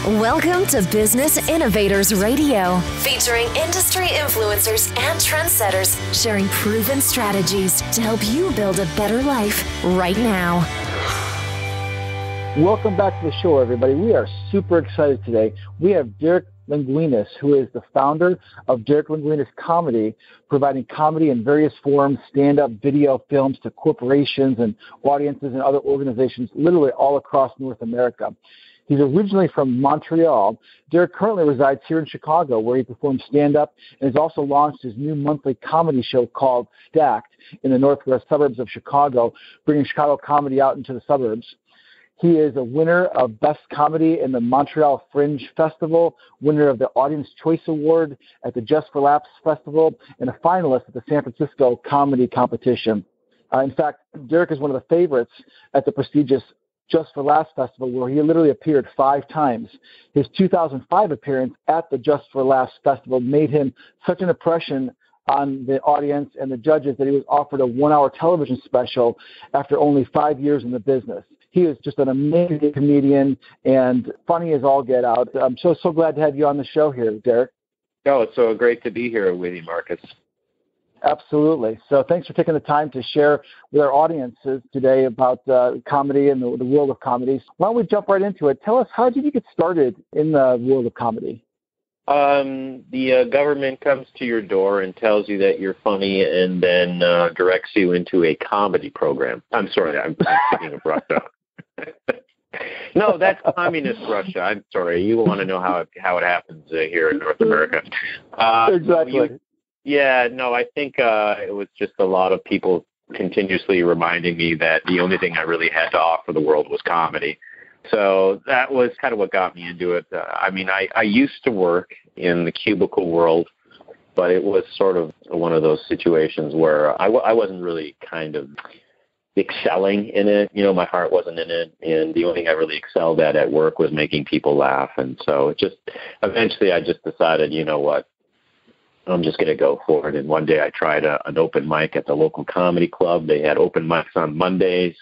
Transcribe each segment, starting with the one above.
Welcome to Business Innovators Radio, featuring industry influencers and trendsetters sharing proven strategies to help you build a better life right now. Welcome back to the show, everybody. We are super excited today. We have Derick Lengwenus, who is the founder of Derick Lengwenus Comedy, providing comedy in various forms, stand-up, video, films to corporations and audiences and other organizations literally all across North America. He's originally from Montreal. Derick currently resides here in Chicago, where he performs stand-up and has also launched his new monthly comedy show called Stacked in the northwest suburbs of Chicago, bringing Chicago comedy out into the suburbs. He is a winner of Best Comedy in the Montreal Fringe Festival, winner of the Audience Choice Award at the Just for Laughs Festival, and a finalist at the San Francisco Comedy Competition. In fact, Derick is one of the favorites at the prestigious Just for Laughs Festival, where he literally appeared 5 times. His 2005 appearance at the Just for Laughs Festival made him such an impression on the audience and the judges that he was offered a 1-hour television special after only 5 years in the business. He is just an amazing comedian and funny as all get out. I'm so glad to have you on the show here, Derick. Oh, it's so great to be here with you, Marcus. Absolutely. So thanks for taking the time to share with our audiences today about comedy and the world of comedy. Why don't we jump right into it? Tell us, how did you get started in the world of comedy? The government comes to your door and tells you that you're funny and then directs you into a comedy program. I'm sorry, I'm speaking of Russia. No, that's communist Russia. I'm sorry. You want to know how it happens here in North America. Exactly. I think it was just a lot of people continuously reminding me that the only thing I really had to offer the world was comedy. So that was kind of what got me into it. I used to work in the cubicle world, but it was sort of one of those situations where I wasn't really kind of excelling in it. You know, my heart wasn't in it, and the only thing I really excelled at work was making people laugh. And so eventually I just decided, you know what, I'm just going to go for it. And one day I tried an open mic at the local comedy club. They had open mics on Mondays.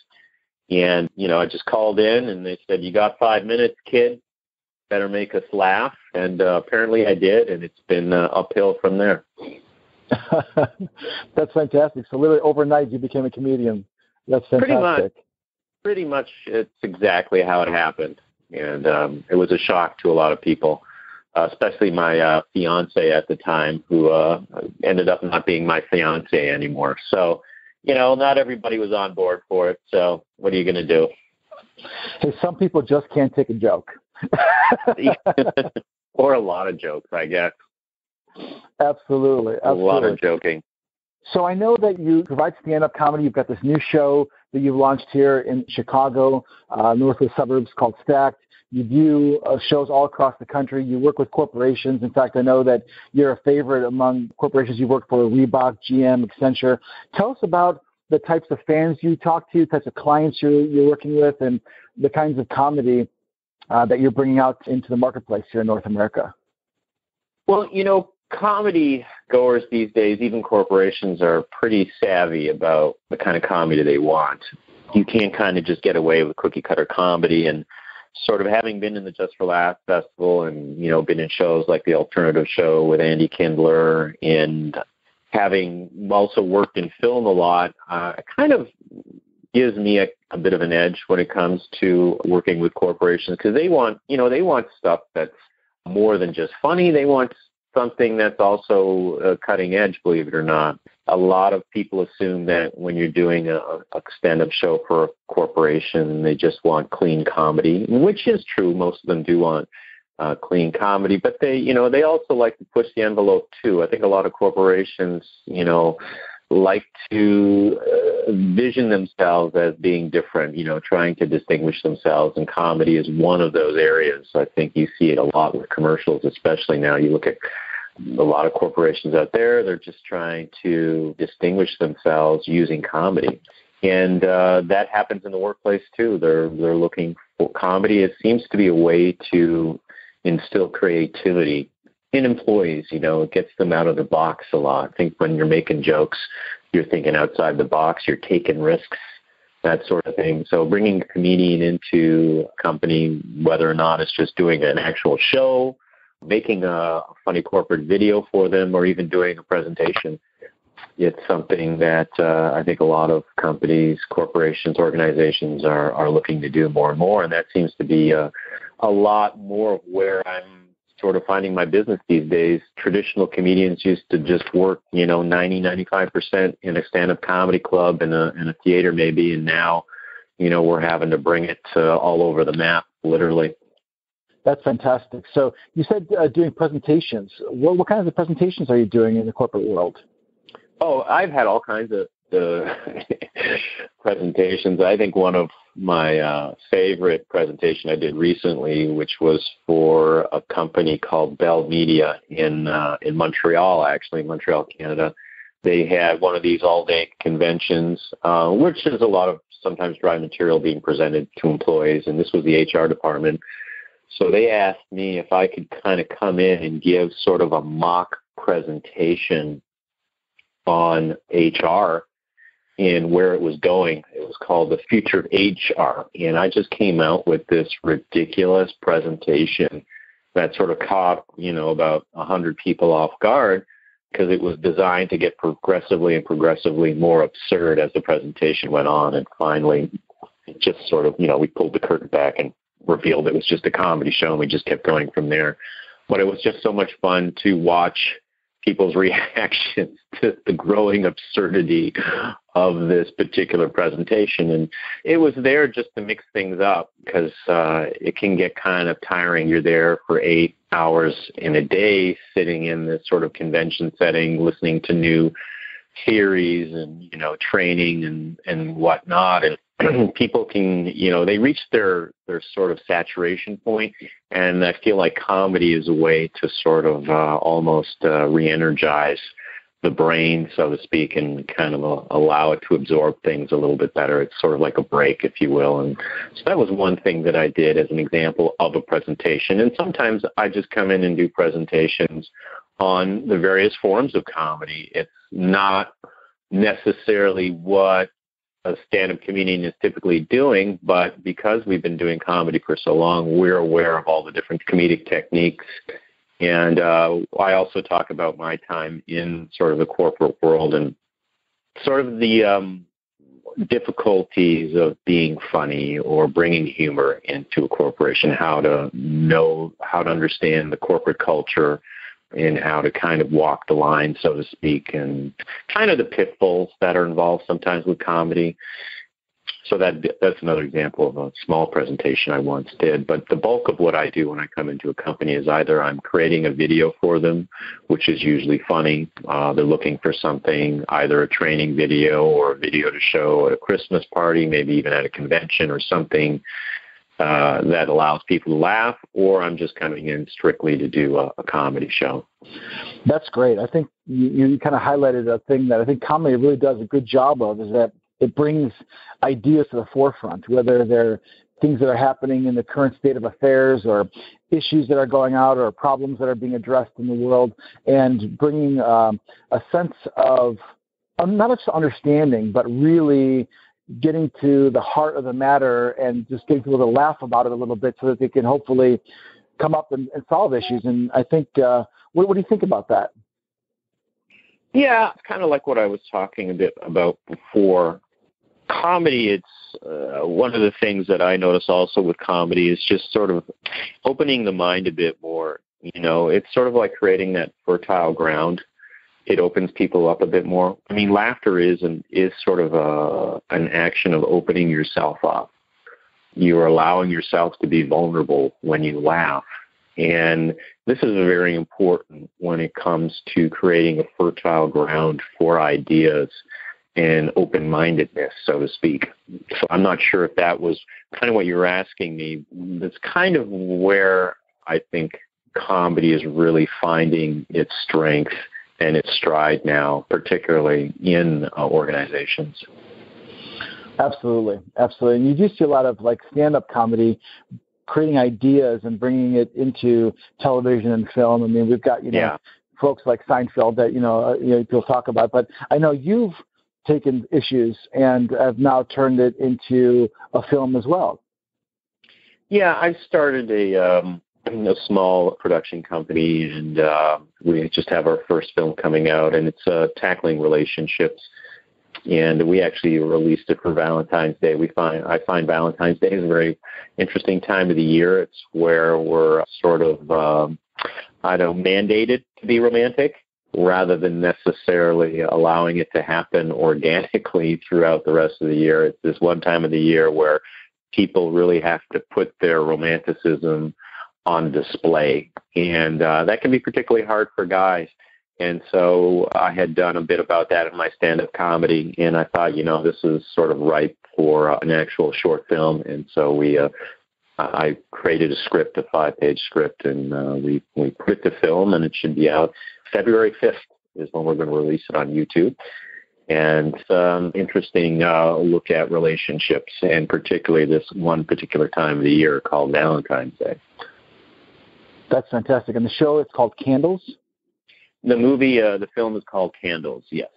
And, I just called in and they said, "You got 5 minutes, kid? Better make us laugh." And apparently I did. And it's been uphill from there. That's fantastic. So literally overnight you became a comedian. That's fantastic. Pretty much it's exactly how it happened. And it was a shock to a lot of people. Especially my fiance at the time, who ended up not being my fiance anymore. So, not everybody was on board for it. So what are you going to do? Hey, some people just can't take a joke. Or a lot of jokes, I guess. Absolutely. A lot of joking. So I know that you provide stand-up comedy. You've got this new show that you've launched here in Chicago, northwest suburbs, called Stacked. You do shows all across the country. You work with corporations. In fact, I know that you're a favorite among corporations you work for: Reebok, GM, Accenture. Tell us about the types of fans you talk to, types of clients you're working with, and the kinds of comedy that you're bringing out into the marketplace here in North America. Well, comedy goers these days, even corporations, are pretty savvy about the kind of comedy they want. You can't kind of just get away with cookie-cutter comedy. And sort of having been in the Just for Laughs Festival and, been in shows like The Alternative Show with Andy Kindler, and having also worked in film a lot, it kind of gives me a bit of an edge when it comes to working with corporations, because they want stuff that's more than just funny. They want something that's also cutting edge, believe it or not. A lot of people assume that when you're doing a stand-up show for a corporation, they just want clean comedy, which is true. Most of them do want clean comedy, but they also like to push the envelope too. I think a lot of corporations, like to vision themselves as being different, trying to distinguish themselves, and comedy is one of those areas. I think you see it a lot with commercials, especially now. You look at a lot of corporations out there, they're just trying to distinguish themselves using comedy. And that happens in the workplace too. They're looking for comedy. It seems to be a way to instill creativity in employees. It gets them out of the box a lot. I think when you're making jokes, you're thinking outside the box, you're taking risks. that sort of thing. So bringing a comedian into a company, whether or not it's just doing an actual show, making a funny corporate video for them, or even doing a presentation, it's something that I think a lot of companies, corporations, organizations are looking to do more and more, and that seems to be a lot more of where I'm sort of finding my business these days. Traditional comedians used to just work, 95% in a stand-up comedy club and a theater maybe, and now, we're having to bring it to all over the map, literally. That's fantastic. So you said doing presentations. What kinds of presentations are you doing in the corporate world? Oh, I've had all kinds of presentations. I think one of my favorite presentation I did recently, which was for a company called Bell Media in Montreal, actually, Montreal, Canada. They had one of these all-day conventions, which is a lot of sometimes dry material being presented to employees, and this was the HR department. So they asked me if I could kind of come in and give sort of a mock presentation on HR and where it was going. It was called The Future of HR. And I just came out with this ridiculous presentation that sort of caught, about 100 people off guard, because it was designed to get progressively more absurd as the presentation went on. And finally, it just sort of, we pulled the curtain back and revealed it was just a comedy show, and we just kept going from there. But it was just so much fun to watch people's reactions to the growing absurdity of this particular presentation. And it was there just to mix things up, because it can get kind of tiring. You're there for 8 hours in a day, sitting in this sort of convention setting, listening to new theories and, training and whatnot. And people can, they reach their sort of saturation point, and I feel like comedy is a way to sort of almost re-energize the brain, so to speak, and kind of allow it to absorb things a little bit better. It's sort of like a break, if you will. And so that was one thing that I did as an example of a presentation. And sometimes I just come in and do presentations on the various forms of comedy. It's not necessarily what a stand-up comedian is typically doing, but because we've been doing comedy for so long, we're aware of all the different comedic techniques. And I also talk about my time in sort of the corporate world and sort of the difficulties of being funny or bringing humor into a corporation, how to understand the corporate culture, and how to kind of walk the line, so to speak, and kind of the pitfalls that are involved sometimes with comedy. So that's another example of a small presentation I once did. But the bulk of what I do when I come into a company is either I'm creating a video for them, which is usually funny. They're looking for something, either a training video or a video to show at a Christmas party, maybe even at a convention or something that allows people to laugh, or I'm just coming in strictly to do a comedy show. That's great. I think you kind of highlighted a thing that I think comedy really does a good job of, is that it brings ideas to the forefront, whether they're things that are happening in the current state of affairs or issues that are going out or problems that are being addressed in the world, and bringing a sense of not just understanding, but really getting to the heart of the matter and just getting people to laugh about it a little bit so that they can hopefully come up and solve issues. And I think, what do you think about that? Yeah, it's kind of like what I was talking a bit about before. Comedy, it's one of the things that I notice also with comedy is just sort of opening the mind a bit more. It's sort of like creating that fertile ground. It opens people up a bit more. I mean, laughter is sort of an action of opening yourself up. You are allowing yourself to be vulnerable when you laugh. And this is very important when it comes to creating a fertile ground for ideas and open-mindedness, so to speak. So I'm not sure if that was kind of what you were asking me. That's kind of where I think comedy is really finding its strength and its stride now, particularly in organizations. Absolutely. Absolutely. And you do see a lot of like stand-up comedy creating ideas and bringing it into television and film. I mean, we've got, folks like Seinfeld that, people talk about, but I know you've taken issues and have now turned it into a film as well. Yeah, I started a small production company, and we just have our first film coming out, and it's tackling relationships. And we actually released it for Valentine's Day. I find Valentine's Day is a very interesting time of the year. It's where we're sort of, mandated to be romantic rather than necessarily allowing it to happen organically throughout the rest of the year. It's this one time of the year where people really have to put their romanticism on display. And that can be particularly hard for guys. And so I had done a bit about that in my stand-up comedy, and I thought, this is sort of ripe for an actual short film. And so I created a script, a 5-page script, and we put it to film, and it should be out February 5th is when we're going to release it on YouTube. And it's an interesting look at relationships, and particularly this one particular time of the year called Valentine's Day. That's fantastic. And the show, it's called Candles? The movie, the film is called Candles, yes.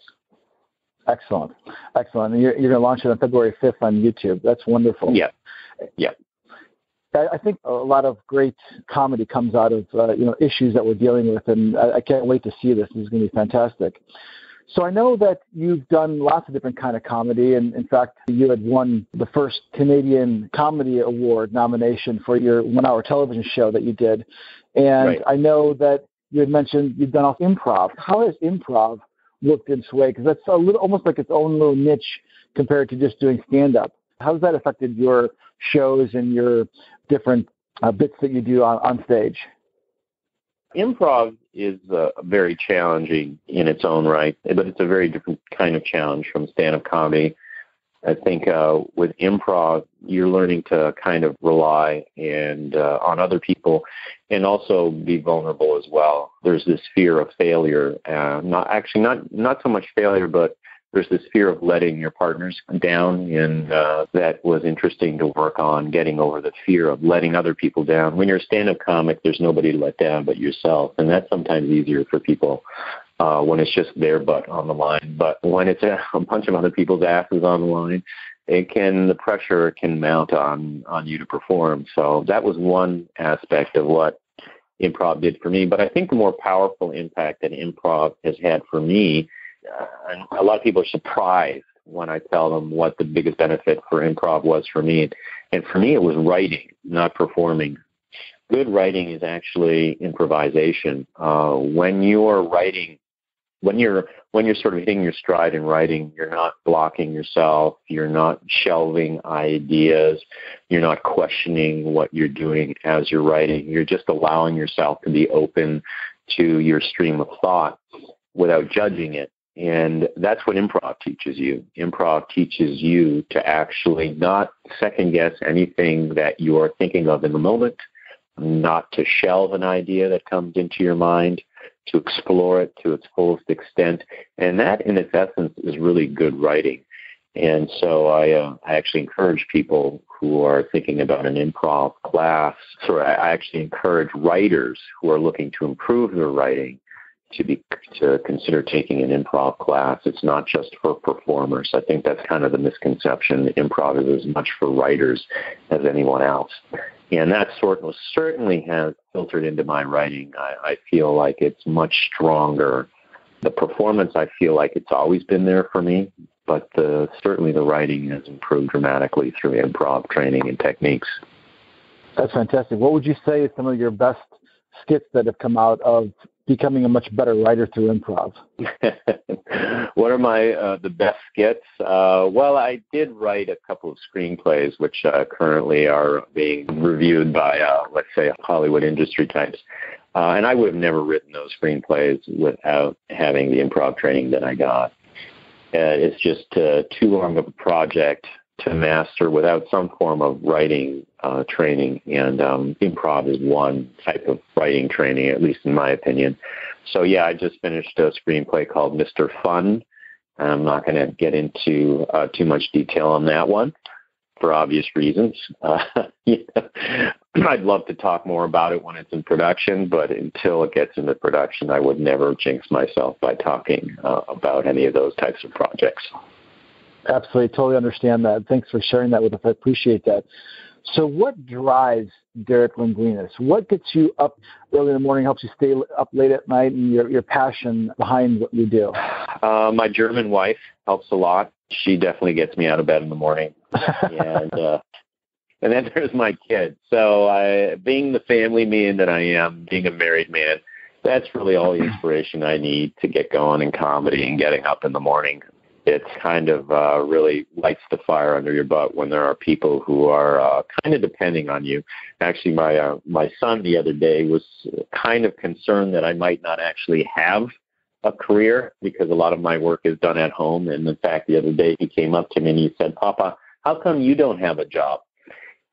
Excellent. And you're going to launch it on February 5th on YouTube. That's wonderful. Yeah. I think a lot of great comedy comes out of, issues that we're dealing with, and I can't wait to see this. This is going to be fantastic. So I know that you've done lots of different kind of comedy, and in fact, you had won the first Canadian Comedy Award nomination for your 1-hour television show that you did. And right. I know that you had mentioned you've done improv. How has improv looked in Sway? Because that's almost like its own little niche compared to just doing stand-up. How has that affected your shows and your different bits that you do on stage? Improv is very challenging in its own right, but it's a very different kind of challenge from stand-up comedy. I think with improv, you're learning to kind of rely on other people and also be vulnerable as well. There's this fear of failure, not so much failure, but there's this fear of letting your partners down, and that was interesting to work on, getting over the fear of letting other people down. When you're a stand-up comic, there's nobody to let down but yourself, and that's sometimes easier for people when it's just their butt on the line. But when it's a bunch of other people's asses on the line, the pressure can mount on you to perform. So that was one aspect of what improv did for me. But I think the more powerful impact that improv has had for me, and a lot of people are surprised when I tell them what the biggest benefit for improv was for me. And for me, it was writing, not performing. Good writing is actually improvisation. When you're writing, when you're sort of hitting your stride in writing, you're not blocking yourself, you're not shelving ideas, you're not questioning what you're doing as you're writing. You're just allowing yourself to be open to your stream of thought without judging it. And that's what improv teaches you. Improv teaches you to actually not second-guess anything that you're thinking of in the moment, not to shelve an idea that comes into your mind, to explore it to its fullest extent. And that, in its essence, is really good writing. And so I actually encourage people who are thinking about an improv class, I actually encourage writers who are looking to improve their writing to consider taking an improv class. It's not just for performers. I think that's kind of the misconception. Improv is as much for writers as anyone else. And that certainly has filtered into my writing. I feel like it's much stronger. The performance, I feel like it's always been there for me, but certainly the writing has improved dramatically through improv training and techniques. That's fantastic. What would you say is some of your best skits that have come out of becoming a much better writer through improv? What are my the best skits? Well, I did write a couple of screenplays, which currently are being reviewed by, let's say, Hollywood industry types. And I would have never written those screenplays without having the improv training that I got. It's just too long of a project to master without some form of writing training, and improv is one type of writing training, at least in my opinion. So yeah, I just finished a screenplay called Mr. Fun. I'm not going to get into too much detail on that one for obvious reasons. I'd love to talk more about it when it's in production, but until it gets into production, I would never jinx myself by talking about any of those types of projects. Absolutely. Totally understand that. Thanks for sharing that with us. I appreciate that. So what drives Derick Lengwenus? What gets you up early in the morning, helps you stay up late at night, and your passion behind what you do? My German wife helps a lot. She definitely gets me out of bed in the morning. And then there's my kids. So being the family man that I am, being a married man, that's really all the inspiration I need to get going in comedy and getting up in the morning. It kind of really lights the fire under your butt when there are people who are kind of depending on you. Actually, my son the other day was kind of concerned that I might not actually have a career because a lot of my work is done at home. And in fact, the other day he came up to me and he said, "Papa, how come you don't have a job?"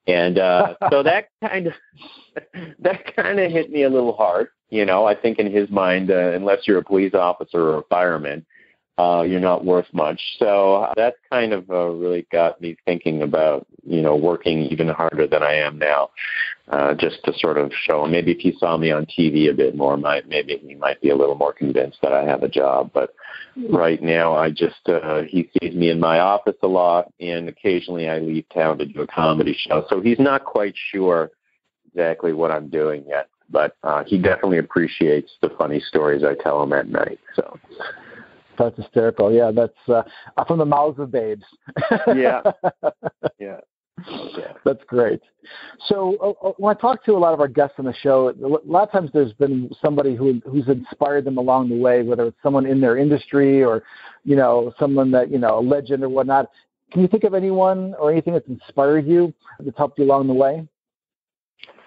And so that kind of hit me a little hard. You know, I think in his mind, unless you're a police officer or a fireman, you're not worth much. So that kind of really got me thinking about, working even harder than I am now, just to sort of show him. Maybe if he saw me on TV a bit more, maybe he might be a little more convinced that I have a job. But right now, he sees me in my office a lot, and occasionally I leave town to do a comedy show. So he's not quite sure exactly what I'm doing yet, but he definitely appreciates the funny stories I tell him at night. So. That's hysterical. Yeah, that's from the mouths of babes. Yeah. That's great. So when I talk to a lot of our guests on the show, a lot of times there's been somebody who's inspired them along the way, whether it's someone in their industry or, someone that, a legend or whatnot. Can you think of anyone or anything that's inspired you, that's helped you along the way?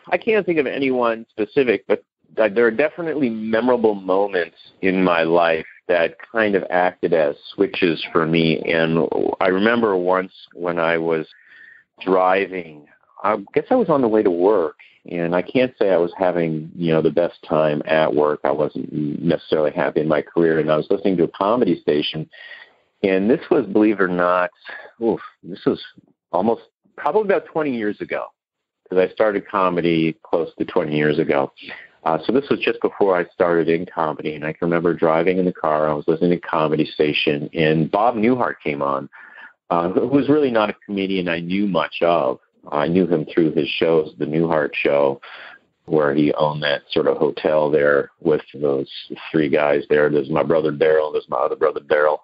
I can't think of anyone specific, but there are definitely memorable moments in my life that kind of acted as switches for me. And I remember once when I was driving, I guess I was on the way to work, and I can't say I was having, the best time at work. I wasn't necessarily happy in my career, and I was listening to a comedy station. And this was, believe it or not, this was almost probably about 20 years ago, because I started comedy close to 20 years ago. So this was just before I started in comedy, and I can remember driving in the car. I was listening to a comedy station, and Bob Newhart came on, who was really not a comedian I knew much of. I knew him through his shows, The Newhart Show, where he owned that sort of hotel there with those three guys there. There's my brother Daryl, there's my other brother Daryl,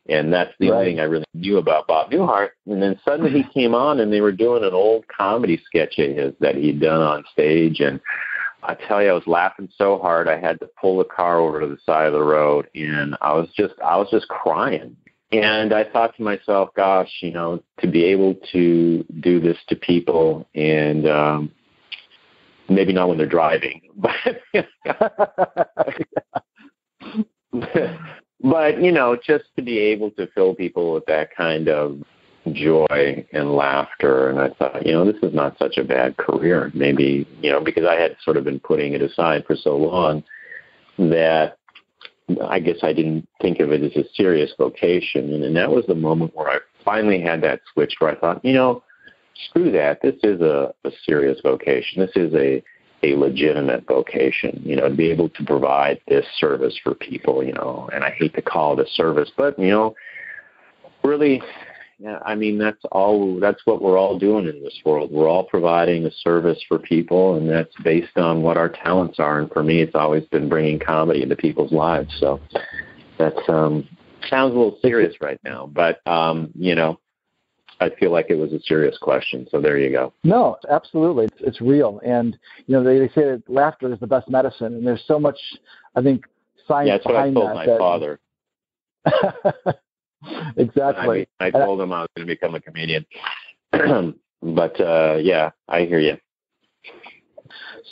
and that's the only thing I really knew about Bob Newhart. And then suddenly he came on, and they were doing an old comedy sketch of his that he'd done on stage, and I tell you, I was laughing so hard I had to pull the car over to the side of the road, and I was just crying. And I thought to myself, gosh, to be able to do this to people, and maybe not when they're driving, but just to be able to fill people with that kind of joy and laughter. And I thought, this is not such a bad career. Maybe, because I had sort of been putting it aside for so long that I guess I didn't think of it as a serious vocation. And that was the moment where I finally had that switch where I thought, screw that. This is a serious vocation. This is a legitimate vocation, to be able to provide this service for people, and I hate to call it a service, but, really, yeah, I mean, that's what we're all doing in this world. We're all providing a service for people, and that's based on what our talents are. And for me, it's always been bringing comedy into people's lives. So that sounds a little serious right now, but, I feel like it was a serious question. So there you go. No, absolutely. It's real. And, they say that laughter is the best medicine. And there's so much, I think, science behind that. That's what I told my father. Exactly. I told him I was going to become a comedian. But, yeah, I hear you.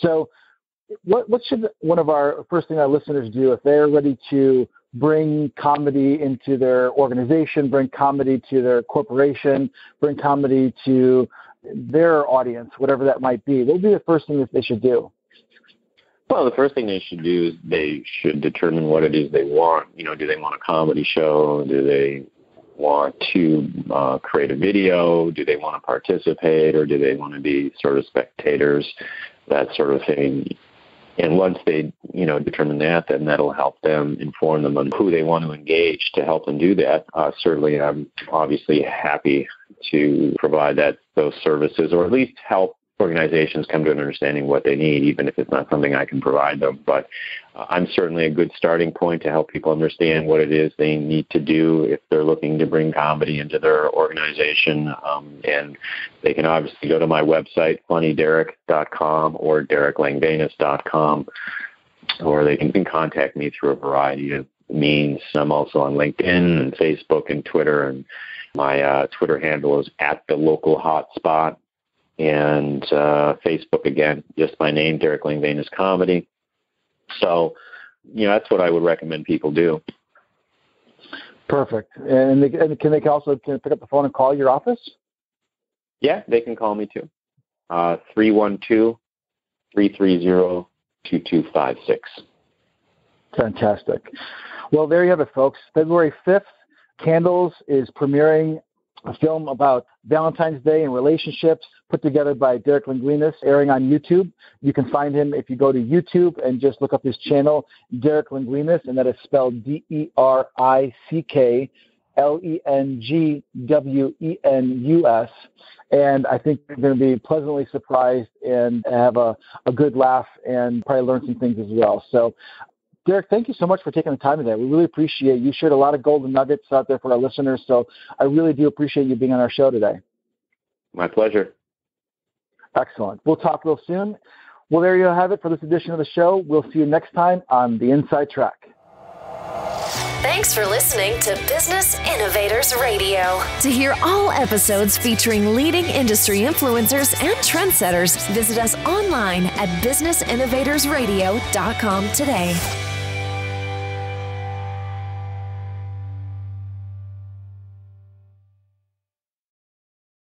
So what should one of our first thing our listeners do if they're ready to bring comedy into their organization, bring comedy to their corporation, bring comedy to their audience, whatever that might be? What would be the first thing that they should do? Well, the first thing they should do is they should determine what it is they want. Do they want a comedy show? Do they want to create a video? Do they want to participate, or do they want to be sort of spectators, that sort of thing? And once they, determine that, then that'll help them, inform them on who they want to engage to help them do that. Certainly, I'm obviously happy to provide those services, or at least help organizations come to an understanding what they need, even if it's not something I can provide them. But I'm certainly a good starting point to help people understand what it is they need to do if they're looking to bring comedy into their organization. And they can obviously go to my website, funnyderrick.com or derricklengwenus.com, or they can contact me through a variety of means. I'm also on LinkedIn and Facebook and Twitter, and my Twitter handle is @thelocalhotspot. And Facebook, again, just my name, Derick Lengwenus Comedy. So, that's what I would recommend people do. Perfect. And can they also pick up the phone and call your office? Yeah, they can call me too. 312-330-2256. Fantastic. Well, there you have it, folks. February 5th, Candles is premiering a film about Valentine's Day and relationships, put together by Derick Lengwenus, airing on YouTube. You can find him if you go to YouTube and just look up his channel, Derick Lengwenus, and that is spelled DerickLengwenus. And I think you're going to be pleasantly surprised and have a good laugh and probably learn some things as well. So, Derick, thank you so much for taking the time today. We really appreciate it. You shared a lot of golden nuggets out there for our listeners, so I really do appreciate you being on our show today. My pleasure. Excellent. We'll talk real soon. Well, there you have it for this edition of the show. We'll see you next time on The Inside Track. Thanks for listening to Business Innovators Radio. To hear all episodes featuring leading industry influencers and trendsetters, visit us online at businessinnovatorsradio.com today.